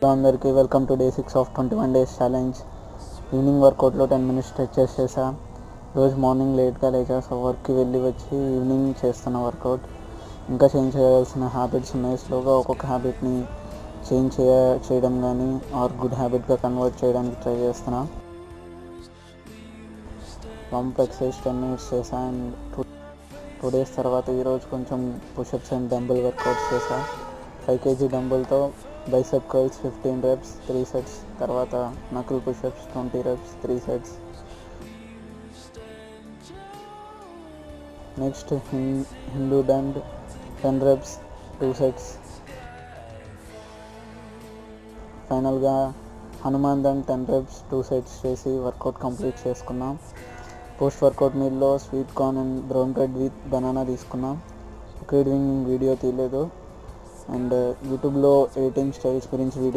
Hello అందరికీ welcome to day 6 of 21 days challenge. Evening వర్కౌట్లో 10 minutes stretches చేసా. రోజు మార్నింగ్ లేట్గా లేచా, సో వర్క్కి వెళ్ళి వచ్చి ఈవినింగ్ చేస్తున్న వర్కౌట్. ఇంకా చేంజ్ చేయాల్సిన హ్యాబిట్స్ ఉన్నాయి. స్లోగా ఒక్కొక్క హ్యాబిట్ని చేంజ్ చేయడం కానీ ఆర్ గుడ్ హ్యాబిట్గా కన్వర్ట్ చేయడానికి ట్రై చేస్తున్నా. పంప్ ఎక్సర్సైజ్ 10 మినిట్స్ చేసా. అండ్ 2 డేస్ తర్వాత ఈరోజు కొంచెం పుషప్స్ అండ్ డంబుల్ వర్కౌట్స్ చేసా. 5 kg డంబుల్తో బైసెప్ కర్ల్స్ 15 reps 3 sets. తర్వాత knuckle pushups 20 reps 3 sets. Next Hindu dand 10 reps 2 sets. ఫైనల్గా హనుమాన్ దండ్ 10 reps 2 sets చేసి వర్కౌట్ కంప్లీట్ చేసుకున్నాం. పోస్ట్ వర్కౌట్ మీల్లో sweet corn and brown bread with banana తీసుకున్నాం. క్రీడింగ్ వీడియో తీయలేదు. అండ్ యూట్యూబ్లో ఎడిటింగ్ స్టైల్స్ గురించి వీడియో